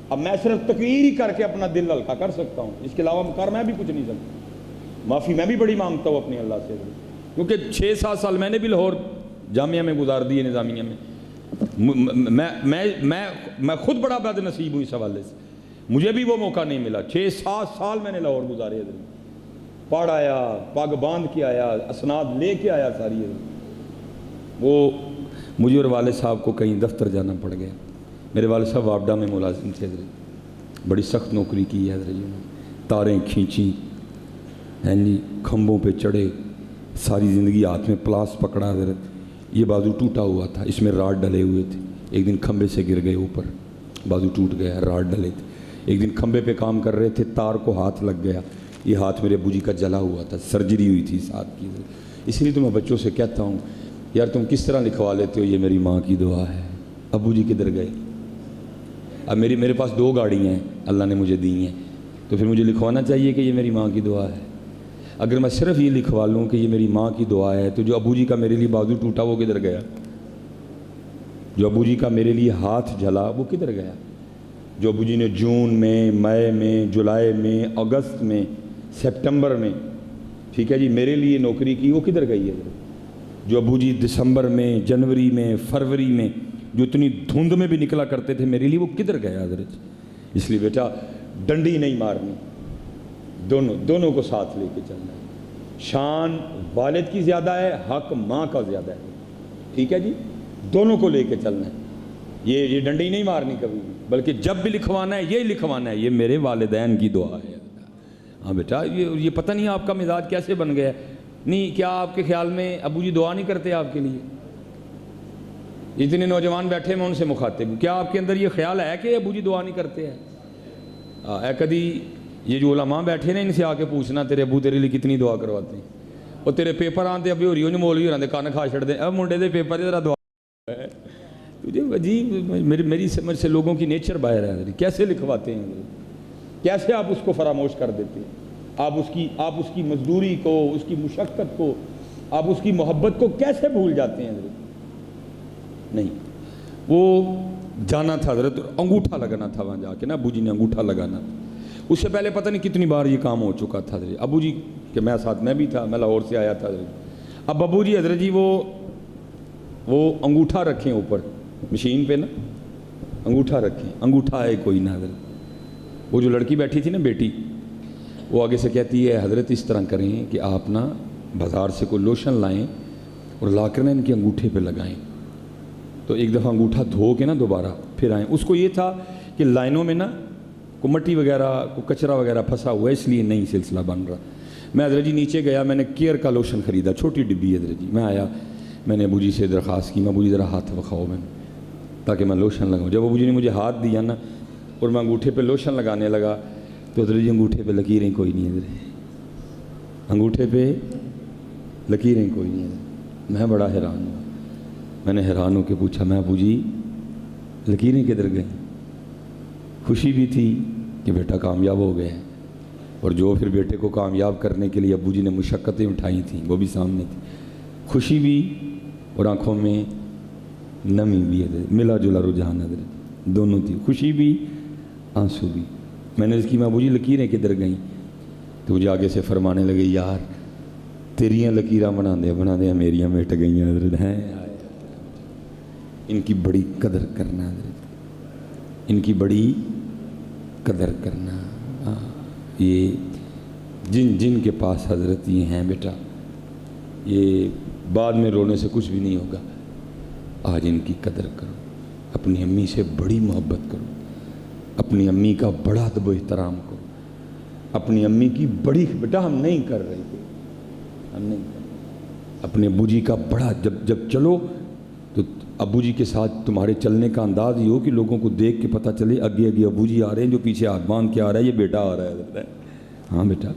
اب میں صرف تقریر ہی کر کے اپنا دل ہلکا کر سکتا ہوں، اس کے علاوہ کر میں بھی کچھ نہیں سکتا۔ معافی میں بھی بڑی مانگتا ہوں اپنے اللہ سے، کیونکہ 6-7 سال میں نے بھی لاہور جامعہ میں گزار دیے نظامیہ میں، میں خود بڑا بد نصیب ہوں اس حوالے سے، مجھے بھی وہ موقع نہیں ملا۔ 6-7 سال میں نے لاہور گزارے، پڑھ آیا، پگ باندھ کے آیا، اسناد لے کے آیا ساری۔ وہ مجھے اور والد صاحب کو کہیں دفتر جانا پڑ گیا، میرے والد صاحب واپڈا میں ملازم تھے حضرت، بڑی سخت نوکری کی ہے حضرت جی نے، تاریں کھینچیں ہیں جی، کھمبوں پہ چڑھے، ساری زندگی ہاتھ میں پلاس پکڑا حضرت، یہ بازو ٹوٹا ہوا تھا، اس میں راڈ ڈلے ہوئے تھے، ایک دن کھمبے سے گر گئے اوپر، بازو ٹوٹ گیا، راڈ ڈلے تھے، ایک دن کھمبے پہ کام کر رہے تھے، تار کو ہاتھ لگ گیا، یہ ہاتھ میرے ابو جی کا جلا ہوا تھا، سرجری ہوئی تھی اس ہاتھ کی، اس لیے تو میں بچوں سے کہتا ہوں یار تم کس طرح لکھوا لیتے ہو، یہ میری ماں کی دعا ہے۔ ابو جی کدھر گئے؟ اب میرے پاس 2 گاڑیاں ہیں اللہ نے مجھے دی ہیں، تو پھر مجھے لکھوانا چاہیے کہ یہ میری ماں کی دعا ہے۔ اگر میں صرف یہ لکھوا لوں کہ یہ میری ماں کی دعا ہے، تو جو ابو جی کا میرے لیے بازو ٹوٹا وہ کدھر گیا؟ جو ابو جی کا میرے لیے ہاتھ جلا وہ کدھر گیا؟ جو ابو جی نے جون میں، مئی میں، جولائی میں، اگست میں، سپٹمبر میں، ٹھیک ہے جی، میرے لیے نوکری کی وہ کدھر گئی ہے؟ جو ابو جی دسمبر میں، جنوری میں، فروری میں جو اتنی دھند میں بھی نکلا کرتے تھے میرے لیے، وہ کدھر گیا حضرت؟ اس لیے بیٹا ڈنڈی نہیں مارنی، دونوں کو ساتھ لے کے چلنا ہے۔ شان والد کی زیادہ ہے، حق ماں کا زیادہ ہے، ٹھیک ہے جی، دونوں کو لے کے چلنا ہے، یہ ڈنڈی نہیں مارنی کبھی بھی، بلکہ جب بھی لکھوانا ہے یہی لکھوانا ہے، یہ میرے والدین کی دعا ہے۔ ہاں بیٹا یہ پتہ نہیں آپ کا مزاج کیسے بن گیا ہے، نہیں کیا آپ کے خیال میں ابو جی دعا نہیں کرتے آپ کے لیے؟ اتنے نوجوان بیٹھے میں ان سے مخاطب ہوں، کیا آپ کے اندر یہ خیال ہے کہ ابو جی دعا نہیں کرتے ہیں؟ اے کدی یہ جو علماء بیٹھے نا ان سے آ کے پوچھنا تیرے ابو تیرے لیے کتنی دعا کرواتے ہیں، اور تیرے پیپر آتے ابھی ہو رہی ہو مولوی ہونے کان کھا چھڑ دیں، اب منڈے دے پیپر ذرا دعا ہے تجھے عجیب، میری سمجھ سے لوگوں کی نیچر باہر ہے، کیسے لکھواتے ہیں، کیسے آپ اس کو فراموش کر دیتے ہیں، آپ اس کی مزدوری کو، اس کی مشقت کو، آپ اس کی محبت کو کیسے بھول جاتے ہیں حضرت؟ نہیں، وہ جانا تھا حضرت، انگوٹھا لگانا تھا وہاں جا کے نا، ابو جی نے انگوٹھا لگانا تھا، اس سے پہلے پتہ نہیں کتنی بار یہ کام ہو چکا تھا حضرت، ابو جی کہ میں ساتھ میں بھی تھا، میں لاہور سے آیا تھا حضرت، اب ابو جی حضرت جی وہ انگوٹھا رکھیں اوپر مشین پہ نا، انگوٹھا رکھیں، انگوٹھا ہے کوئی نہ حضرت، وہ جو لڑکی بیٹھی تھی نا بیٹی، وہ آگے سے کہتی ہے حضرت اس طرح کریں کہ آپ نا بازار سے کوئی لوشن لائیں اور لا کر نا ان کے انگوٹھے پہ لگائیں، تو ایک دفعہ انگوٹھا دھو کے نا دوبارہ پھر آئیں۔ اس کو یہ تھا کہ لائنوں میں نا کوئی مٹی وغیرہ کوئی کچرا وغیرہ پھنسا ہوا ہے، اس لیے نہیں سلسلہ بن رہا۔ میں حضرت جی نیچے گیا، میں نے کیئر کا لوشن خریدا، چھوٹی ڈبی حضرت جی، میں آیا، میں نے ابو جی سے درخواست کی، میں ابو جی ذرا ہاتھ بکھاؤ میں تاکہ میں لوشن لگاؤں۔ جب ابو جی نے مجھے ہاتھ دیا نا اور میں انگوٹھے پہ لوشن لگانے لگا تو حضرت جی انگوٹھے پہ لکیریں کوئی نہیں حضرت، انگوٹھے پہ لکیریں کوئی نہیں حضرت۔ میں بڑا حیران ہوا، میں نے حیران ہو کے پوچھا، میں ابو جی لکیریں کدھر گئیں؟ خوشی بھی تھی کہ بیٹا کامیاب ہو گئے، اور جو پھر بیٹے کو کامیاب کرنے کے لیے ابو جی نے مشقتیں اٹھائی تھیں وہ بھی سامنے تھی، خوشی بھی اور آنکھوں میں نمی بھی حضرت، ملا جلا رجحان حضرت، دونوں تھی، خوشی بھی آنسو بھی۔ میں نے اس کی میں ابو جی لکیریں کدھر گئیں؟ تو مجھے آگے سے فرمانے لگے، یار تیریاں لکیراں بنا دیا میریاں مٹ گئی ہیں حضرت، ہیں ان کی بڑی قدر کرنا حضرت، ان کی بڑی قدر کرنا۔ یہ جن جن کے پاس حضرت یہ ہیں بیٹا، یہ بعد میں رونے سے کچھ بھی نہیں ہوگا، آج ان کی قدر کرو، اپنی امی سے بڑی محبت کرو، اپنی امی کا بڑا ادب و احترام کرو، اپنی امی کی بڑی، بیٹا ہم نہیں کر رہے تھے، ہم نہیں کر رہے، اپنے ابو جی کا بڑا، جب چلو تو ابو جی کے ساتھ تمہارے چلنے کا انداز یہ ہو کہ لوگوں کو دیکھ کے پتہ چلے اگے اگے ابو جی آ رہے ہیں، جو پیچھے ہاتھ باندھ کے آ رہا ہے یہ بیٹا آ رہا ہے۔ ہاں بیٹا،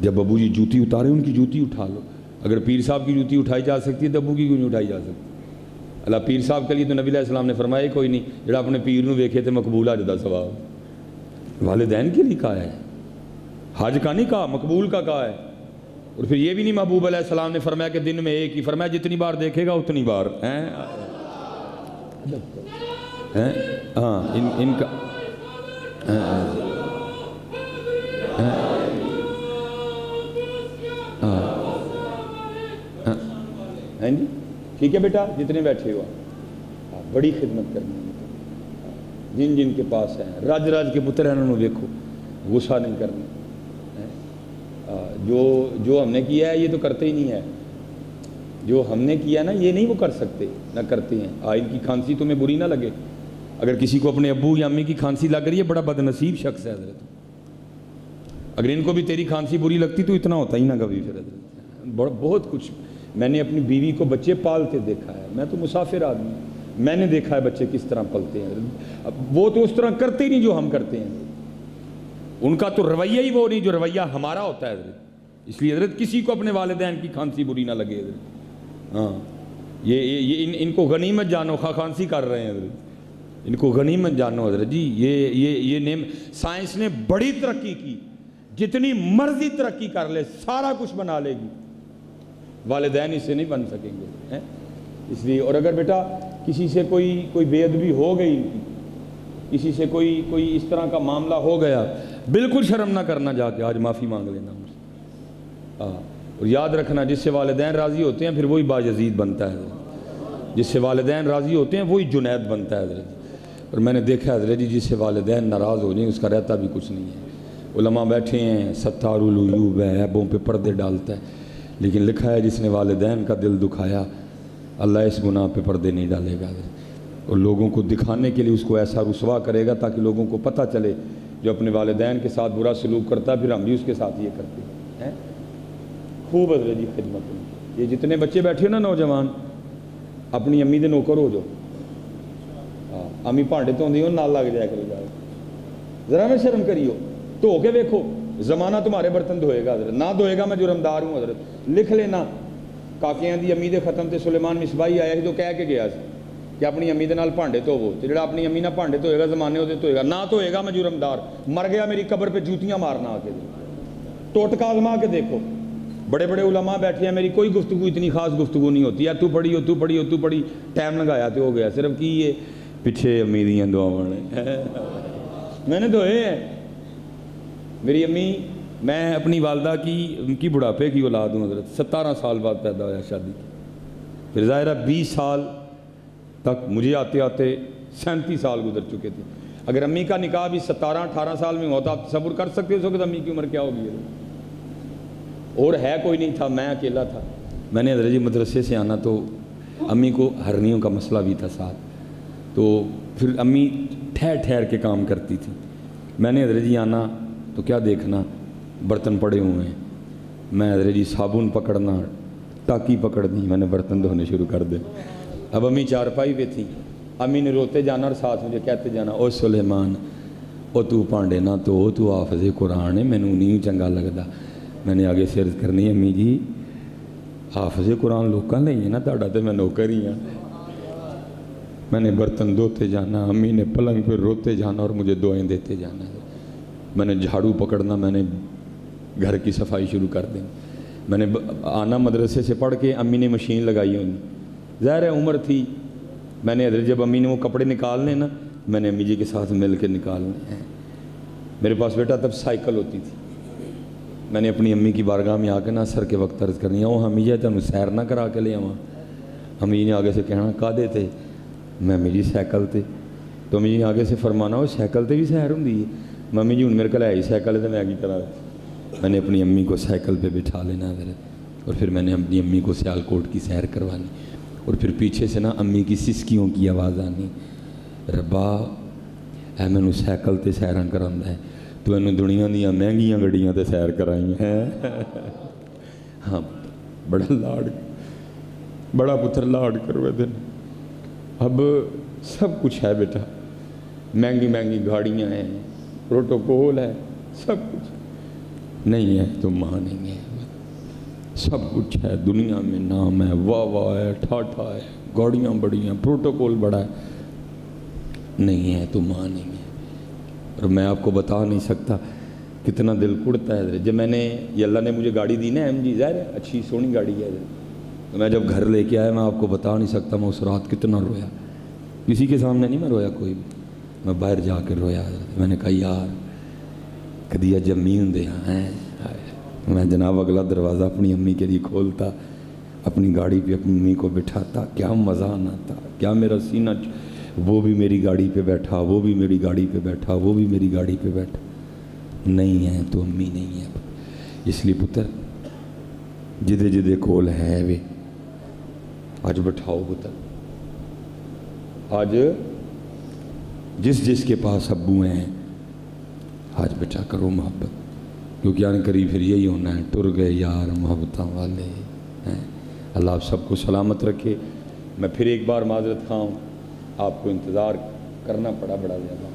جب ابو جی جوتی اتارے ان کی جوتی اٹھا لو، اگر پیر صاحب کی جوتی اٹھائی جا سکتی ہے تو ابو کی کیوں نہیں اٹھائی جا سکتی؟ اللہ پیر صاحب کے لیے تو نبی علیہ السلام نے فرمایا کوئی نہیں جڑا اپنے پیر نو ویکھے تے مقبول آ جاتا ثواب، والدین کے لیے کہا ہے، حج کا نہیں کہا، مقبول کا کہا ہے۔ اور پھر یہ بھی نہیں محبوب علیہ السلام نے فرمایا کہ دن میں ایک ہی، فرمایا جتنی بار دیکھے گا اتنی بار ہیں۔ ہاں ان کا ہیں جی، ٹھیک ہے بیٹا، جتنے بیٹھے ہو بڑی خدمت کرنی ہے، جن جن کے پاس ہیں رج رج کے پتر ہیں انہوں نے دیکھو، غصہ نہیں کرنا، جو ہم نے کیا ہے یہ تو کرتے ہی نہیں ہے، جو ہم نے کیا نا یہ نہیں وہ کر سکتے، نہ کرتے ہیں۔ ان کی کھانسی تمہیں بری نہ لگے، اگر کسی کو اپنے ابو یا امی کی کھانسی لگ رہی ہے بڑا بد نصیب شخص ہے حضرت، اگر ان کو بھی تیری کھانسی بری لگتی تو اتنا ہوتا ہی نہ کبھی پھر حضرت۔ بہت کچھ میں نے اپنی بیوی کو بچے پالتے دیکھا ہے، میں تو مسافر آدمی ہوں، میں نے دیکھا ہے بچے کس طرح پلتے ہیں، اب وہ تو اس طرح کرتے ہی نہیں جو ہم کرتے ہیں، ان کا تو رویہ ہی وہ نہیں جو رویہ ہمارا ہوتا ہے حضرت۔ اس لیے حضرت کسی کو اپنے والدین کی کھانسی بری نہ لگے حضرت، ہاں یہ ان کو غنیمت جانو، کھانسی کر رہے ہیں حضرت، ان کو غنیمت جانو حضرت جی، یہ سائنس نے بڑی ترقی کی، جتنی مرضی ترقی کر لے سارا کچھ بنا لے گی، والدین اس سے نہیں بن سکیں گے، اس لیے۔ اور اگر بیٹا کسی سے کوئی بے ادبی ہو گئی، کسی سے کوئی اس طرح کا معاملہ ہو گیا، بالکل شرم نہ کرنا، جا کے آج معافی مانگ لینا مجھ سے، اور یاد رکھنا جس سے والدین راضی ہوتے ہیں پھر وہی باجزید بنتا ہے حضرت، جس سے والدین راضی ہوتے ہیں وہی جنید بنتا ہے حضرت۔ اور میں نے دیکھا حضرت جی جس سے والدین ناراض ہو جائیں اس کا رہتا بھی کچھ نہیں ہے۔ علماء بیٹھے ہیں، ستار العیوب ہے، عیبوں پہ پردے ڈالتا ہے، لیکن لکھا ہے جس نے والدین کا دل دکھایا اللہ اس گناہ پہ پردے نہیں ڈالے گا، اور لوگوں کو دکھانے کے لیے اس کو ایسا رسوا کرے گا تاکہ لوگوں کو پتہ چلے جو اپنے والدین کے ساتھ برا سلوک کرتا ہے پھر ہم بھی اس کے ساتھ یہ کرتے ہیں۔ خوب حضرت جی خدمت ہوئی، یہ جتنے بچے بیٹھے نا نوجوان، اپنی امی دے نوکر ہو جو، امی بھانڈے دھوندی ہو نال لگ جایا کرو، جائے ذرا میں شرم کریو، دھو کے دیکھو، زمانہ تمہارے برتن دھوئے گا حضرت، نہ دھوئے گا میں جرمدار ہوں حضرت، لکھ لینا۔ کاکیاں دی امی دے ختم تے سلیمان مصباحی آیا ہی تو کہہ کے گیا سی کہ اپنی امی دے نال بھانڈے دھوو، تے جڑا اپنی امی نال بھانڈے دھوئے گا زمانے ہوتے دھوئے گا، نہ دھوئے گا میں جرمدار، مر گیا میری قبر پہ جوتیاں مارنا آ کے، ٹوٹکا آزما کے دیکھو۔ بڑے بڑے علماء بیٹھے ہیں، میری کوئی گفتگو اتنی خاص گفتگو نہیں ہوتی ہے، تو پڑھی ٹائم لگایا تو ہو گیا، صرف کی یہ پیچھے امی دیاں دعاواں میں نے دھوئے ہیں۔ میری امی، میں اپنی والدہ کی ان کی بڑھاپے کی اولاد ہوں حضرت، 17 سال بعد پیدا ہوا شادی کی، پھر ظاہر ہے 20 سال تک مجھے آتے آتے 37 سال گزر چکے تھے۔ اگر امی کا نکاح بھی 17-18 سال میں ہوتا آپ تصور کر سکتے ہو کہ امی کی عمر کیا ہوگی؟ اور ہے کوئی نہیں تھا، میں اکیلا تھا۔ میں نے حضرت جی مدرسے سے آنا تو امی کو ہرنیوں کا مسئلہ بھی تھا ساتھ، تو پھر امی ٹھہر کے کام کرتی تھی۔ میں نے حضرت جی آنا تو کیا دیکھنا، برتن پڑے ہوئے ہیں، میں حضرت جی صابن پکڑنا، ٹاکی پکڑنی، میں نے برتن دھونے شروع کر دے۔ اب امی چارپائی پہ تھی، امی نے روتے جانا اور ساتھ مجھے کہتے جانا، او سلیمان او تو پانڈے نہ تو حافظ قرآن ہے، مینوں نہیں چنگا لگتا۔ میں نے آگے سے عرض کرنی، امی جی حافظ قرآن لوکاں نہیں ہے نا، تہاڈا تے میں نوکر ہی ہاں۔ میں نے برتن دھوتے جانا، امی نے پلنگ پہ روتے جانا اور مجھے دعائیں دیتے جانا۔ میں نے جھاڑو پکڑنا، میں نے گھر کی صفائی شروع کر دیں، میں نے آنا مدرسے سے پڑھ کے، امی نے مشین لگائی ہونی، ظاہر ہے عمر تھی، میں نے حضرت جب امی نے وہ کپڑے نکالنے نا، میں نے امی جی کے ساتھ مل کے نکالنے ہیں۔ میرے پاس بیٹا تب سائیکل ہوتی تھی، میں نے اپنی امی کی بارگاہ میں آ کے نا سر کے وقت عرض کرنی، او امی جی تمہیں سیر نہ کرا کے لے آواں؟ امی نے آگے سے کہنا کادے تے؟ میں امی جی سائیکل تے، تو امی آگے سے فرمانا وہ سائیکل تے بھی سیر ہوندی ہے؟ ممی جی ہوں میرے کو ہے ہی سائیکل ہے تو میں کی کرا، میں نے اپنی امی کو سائیکل پہ بٹھا لینا حضرت، اور پھر میں نے اپنی امی کو سیالکوٹ کی سیر کروانی، اور پھر پیچھے سے نا امی کی سسکیوں کی آواز آنی، ربا اے مینوں سائیکل تے سیراں کراوندا ہے، تو اینوں دنیا دیاں مہنگیاں گڈیاں تے سیر کرائی ہیں۔ ہاں بڑا لاڈ، بڑا پتر لاڈ کروے دن، اب سب کچھ ہے بیٹا، مہنگی مہنگی گاڑیاں ہیں، پروٹوکول ہے، سب کچھ نہیں ہے تو ماں نہیں ہے، سب کچھ ہے دنیا میں، نام ہے، واہ واہ ہے، ٹھاٹھا ہے، گاڑیاں بڑی ہیں، پروٹوکول بڑا ہے، نہیں ہے تو ماں نہیں ہے۔ اور میں آپ کو بتا نہیں سکتا کتنا دل کڑتا ہے جب میں نے، یہ اللہ نے مجھے گاڑی دی نا MG، ظاہر ہے اچھی سونی گاڑی ہے، تو میں جب گھر لے کے آیا میں آپ کو بتا نہیں سکتا میں اس رات کتنا رویا، کسی کے سامنے نہیں میں رویا کوئی بھی، میں باہر جا کے رویا، میں نے کہا یار کدی جمی ہوں ہیں، میں جناب اگلا دروازہ اپنی امی کے لیے کھولتا، اپنی گاڑی پہ اپنی امی کو بٹھاتا، کیا مزہ آنا تھا، کیا میرا سینہ، وہ بھی میری گاڑی پہ بیٹھا، وہ بھی میری گاڑی پہ بیٹھا، وہ بھی میری گاڑی پہ بیٹھا، نہیں ہے تو امی نہیں ہے۔ اس لیے پتر جدے جدے کول ہے وے آج بٹھاؤ پتر، آج جس جس کے پاس ابو ہیں آج بٹھا کرو محبت، کیونکہ آنے قریب پھر یہی ہونا ہے، ٹر گئے یار محبتاں والے ہیں۔ اللہ آپ سب کو سلامت رکھے۔ میں پھر ایک بار معذرت خواہ ہوں، آپ کو انتظار کرنا پڑا بڑا زیادہ،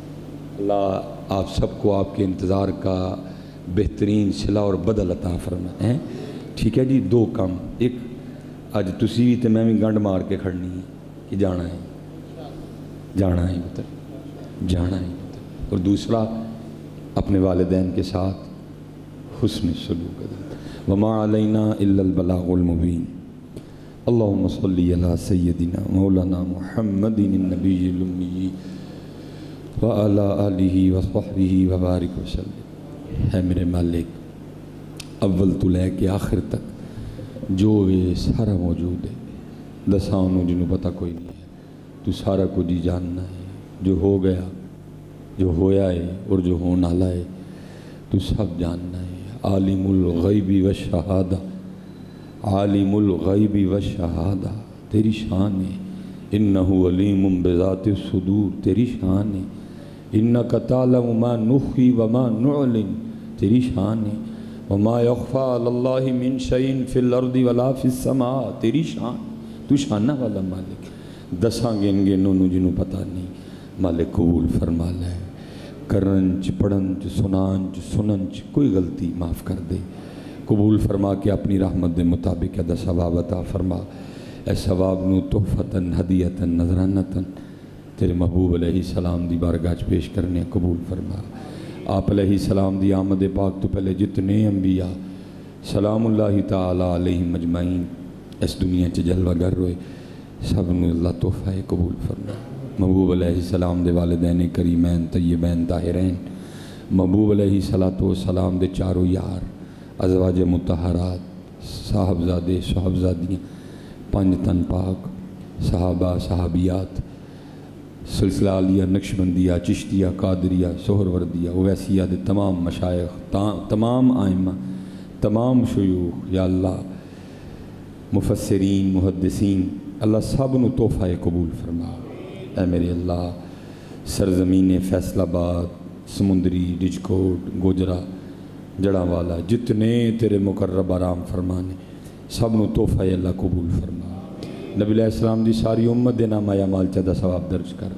اللہ آپ سب کو آپ کے انتظار کا بہترین صلہ اور بدل عطا فرمائے۔ ٹھیک ہے جی، دو کام، ایک اج تسی بھی تے میں بھی گنڈ مار کے کھڑنی ہے کہ جانا ہے، جانا ہے پتر، جانا ہے پتر، اور دوسرا اپنے والدین کے ساتھ حسن سلوک کریں۔ وما علینا الا البلاغ المبین۔ اللہم صلی علی سیدنا مولانا محمد النبی الامی وعلی آلہ وصحبہ وبارک وسلم۔ ہے میرے مالک، اول تو لے کے آخر تک جو یہ سارا موجود ہے، دساؤں جنہوں پتہ کوئی نہیں ہے، تو سارا کچھ ہی جاننا ہے، جو ہو گیا، جو ہویا ہے اور جو ہونا والا ہے، تو سب جاننا ہے۔ عالم الغیب والشہادہ، عالم الغیب والشہادہ، تیری شان ہے۔ انہ علیم بذات الصدور، تیری شان ہے۔ انک تعلم ما نخفی وما نعلن، تیری شان ہے۔ وما یخفی علی اللہ من شیء فی الارض ولا فی السماء، تیری شان، تو شانہ والا مالک۔ دساں گن گنوں جنہوں پتہ نہیں، مالک قبول فرما لے، کرنچ پڑھنچ سنانچ سننچ کوئی غلطی معاف کر دے، قبول فرما کے اپنی رحمت دے مطابق ادا ثواب عطا فرما۔ اے ثواب نو تحفتاً ہدیتاً نذرانتاً تیرے محبوب علیہ السلام دی بارگاہ پیش کرنے قبول فرما۔ آپ علیہ السلام دی آمد پاک تو پہلے جتنے انبیاء سلام اللہ تعالی علیہم اجمعین اس دنیا چ جلوہ گر ہوئے، سب نو اللہ تحفہ قبول فرما۔ محبوب علیہ السلام دے والدین کریمین طیبین طاہرین، محبوب علیہ السلام دے چاروں یار، ازواج مطہرات، صاحبزادے صاحبزادیاں، پنج تن پاک، صحابہ صحابیات، سلسلہ عالیہ نقشبندیہ چشتیہ قادریہ سہروردیہ اویسیہ دے تمام مشائخ، تمام آئمہ، تمام شیوخ، یا اللہ مفسرین محدثین، اللہ سب نو تحفہ قبول فرما۔ اے میرے اللہ سرزمین فیصل آباد، سمندری، ڈجکوٹ، گوجرا، جڑا والا، جتنے تیرے مقرب آرام فرمانے سب نو تحفہ اللہ قبول فرما۔ نبی علیہ السلام دی ساری امت دے نام اعمال چا دا ثواب درج کر،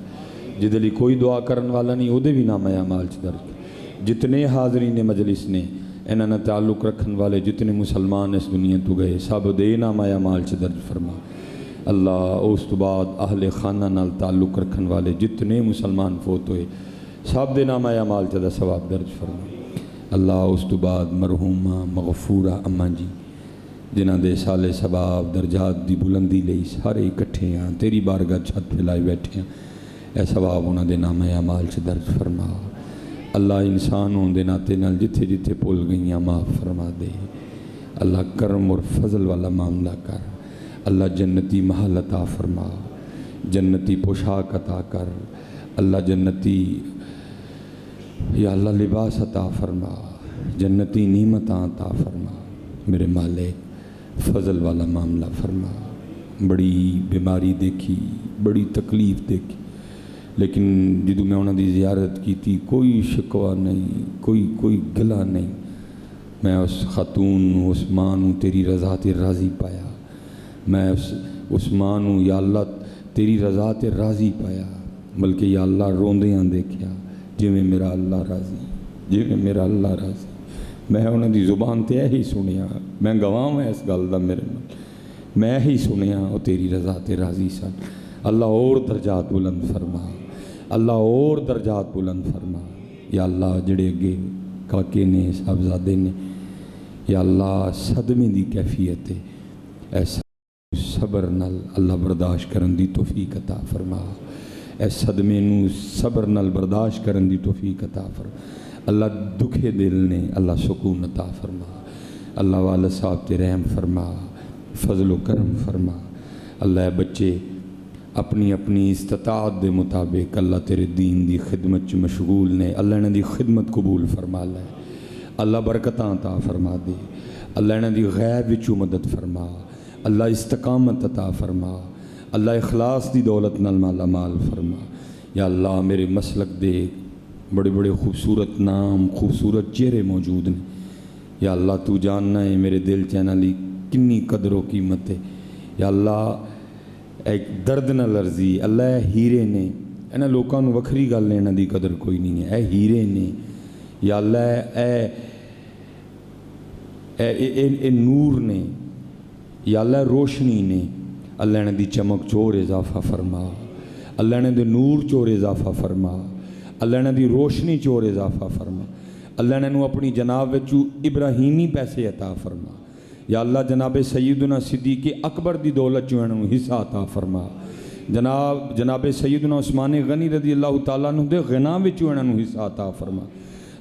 جدے لی کوئی دعا کرن والا نہیں او دے بھی نام اعمال چا درج کر۔ جتنے حاضرین مجلس نے انہاں تعلق رکھن والے جتنے مسلمان اس دنیا تو گئے سب دے نام اعمال چا درج فرما۔ اللہ اس تو بعد اہل خانہ نال تعلق رکھن والے جتنے مسلمان فوت ہوئے سب دے نام اعمال چا دا ثواب درج فرما۔ اللہ اس تو بعد مرحومہ مغفورہ اماں جی جنہ دے سالے ثواب درجات دی بلندی لئی سارے اکٹھے ہیں، تیری بارگاہ چھت پھیلائی بیٹھے ہیں، اے ثواب انہاں دے نام اعمال چ درج فرما۔ اللہ انسان ہون دے ناتے نال جتھے جتھے پول گئیاں معاف فرما دے۔ اللہ کرم اور فضل والا معاملہ کر، اللہ جنتی محل عطا فرما، جنتی پوشاک عطا کر، اللہ جنتی یا اللہ لباس عطا فرما، جنتی نعمت عطا فرما میرے مالک، فضل والا معاملہ فرما۔ بڑی بیماری دیکھی، بڑی تکلیف دیکھی، لیکن جدوں میں انہوں دی زیارت کی تھی کوئی شکوہ نہیں، کوئی گلہ نہیں۔ میں اس خاتون اس ماں نوں تیری رضا تے راضی پایا، میں اس ماں نوں یا اللہ تیری رضا تے راضی پایا، بلکہ یا اللہ روندیاں دیکھیا جویں میرا اللہ راضی، جویں میرا اللہ راضی۔ میں انہوں دی زبان تے یہی سنیا، میں گواہ ہوں اس گل دا میرے نال، میں یہی سنیا وہ تیری رضا تے راضی سن۔ اللہ اور درجات بلند فرما، اللہ اور درجات بلند فرما یا اللہ۔ جڑے اگے کاکے نے صاحبزادے نے یا اللہ صدمے دی کیفیت ہے، ایسا صبر نال اللہ برداشت کرن دی توفیق عطا فرما، اے صدمے نو صبر نال برداشت کرن دی توفیق عطا فرما۔ اللہ دکھے دل نے اللہ سکون عطا فرما، اللہ والد صاحب تے رحم فرما، فضل و کرم فرما۔ اللہ اے بچے اپنی اپنی استطاعت دے مطابق اللہ تیرے دین دی خدمت چ مشغول نے، اللہ انہاں دی خدمت قبول فرما لے، اللہ برکتاں عطا فرما دے، اللہ انہاں دی غیب وچوں مدد فرما، اللہ استقامت عطا فرما، اللہ اخلاص دی دولت نال مالا مال فرما۔ یا اللہ میرے مسلک دے بڑے بڑے خوبصورت نام، خوبصورت چہرے موجود ہیں، یا اللہ تو جاننا ہے میرے دل چینہ لی کنی قدر و قیمت ہے۔ یا اللہ ایک درد نہ لرزی، اللہ اے ہیرے نے، انہاں لوکاں نوں وکھری گل انہاں دی قدر کوئی نہیں ہے، اے ہیرے نے یا اللہ، اے نور نے یا اللہ، روشنی نے، اللہ انہاں دی چمک چور اضافہ فرما، اللہ انہاں دے نور چور اضافہ فرما، اللہ انہاں دی روشنی چور اضافہ فرما، اللہ انہاں اپنی جناب وچوں ابراہیمی پیسے عطا فرما۔ یا اللہ جناب سیدنا صدیق اکبر دی دولت جو انہوں حصہ عطا فرما، جناب سیدنا عثمان غنی رضی اللہ تعالیٰ عنہ دے غنا وچوں انہوں حصہ عطا فرما،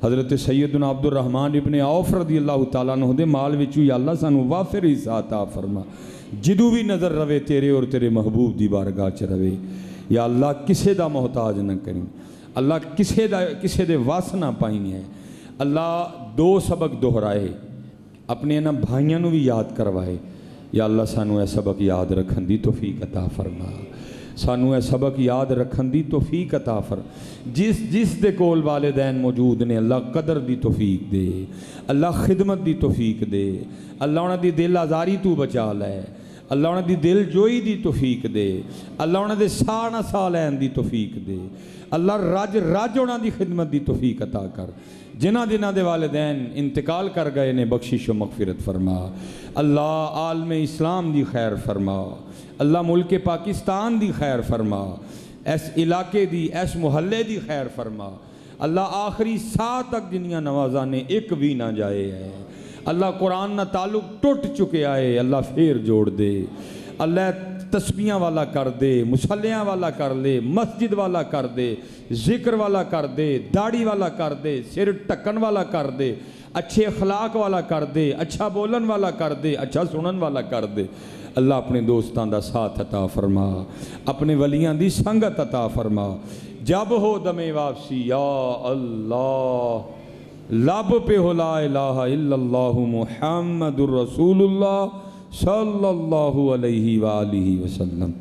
حضرت سیدنا عبد الرحمن ابن عوف رضی اللہ تعالیٰ عنہ دے مال وچوں یا اللہ سانو وافر حصہ عطا فرما۔ جدو بھی نظر روے تیرے اور تیرے محبوب دی بارگاہ چ روے، یا اللہ کسے دا محتاج نہ کریں، اللہ کسے دے واس نہ پائیں ہے۔ اللہ دو سبق دہرائے، اپنے انہاں بھائیاں نو بھی یاد کروائے، یا اللہ سانو اے سبق یاد رکھن دی توفیق عطا فرما، سانو اے سبق یاد رکھن دی توفیق عطا فرما۔ جس دے کول والدین موجود نے اللہ قدر دی توفیق دے، اللہ خدمت دی توفیق دے، اللہ انہاں دی دل آزاری تو بچا لے، اللہ انہاں دی دل جوئی دی توفیق دے، اللہ انہاں دے ساہ نہ ساہ لین دی توفیق دے، اللہ راج انہاں دی خدمت دی توفیق عطا کر۔ جنہ دے والدین انتقال کر گئے نے بخشش و مغفرت فرما، اللہ عالم اسلام دی خیر فرما، اللہ ملک پاکستان دی خیر فرما، اس علاقے دی اس محلے دی خیر فرما، اللہ آخری ساہ تک جنیاں نوازانے ایک بھی نہ جائے ہے، اللہ قرآن نہ تعلق ٹوٹ چکے آئے اللہ پھر جوڑ دے، اللہ تسبیحاں والا کر دے، مصلیاں والا کر دے، مسجد والا کر دے، ذکر والا کر دے، داڑھی والا کر دے، سر ٹکن والا کر دے، اچھے اخلاق والا کر دے، اچھا بولن والا کر دے، اچھا سنن والا کر دے۔ اللہ اپنے دوستان دا ساتھ عطا فرما، اپنے ولیاں دی سنگت عطا فرما۔ جب ہو دم واپسی یا اللہ، لب پہ ہو لا الہ الا اللہ محمد الرسول اللہ صلی اللہ علیہ وآلہ وسلم۔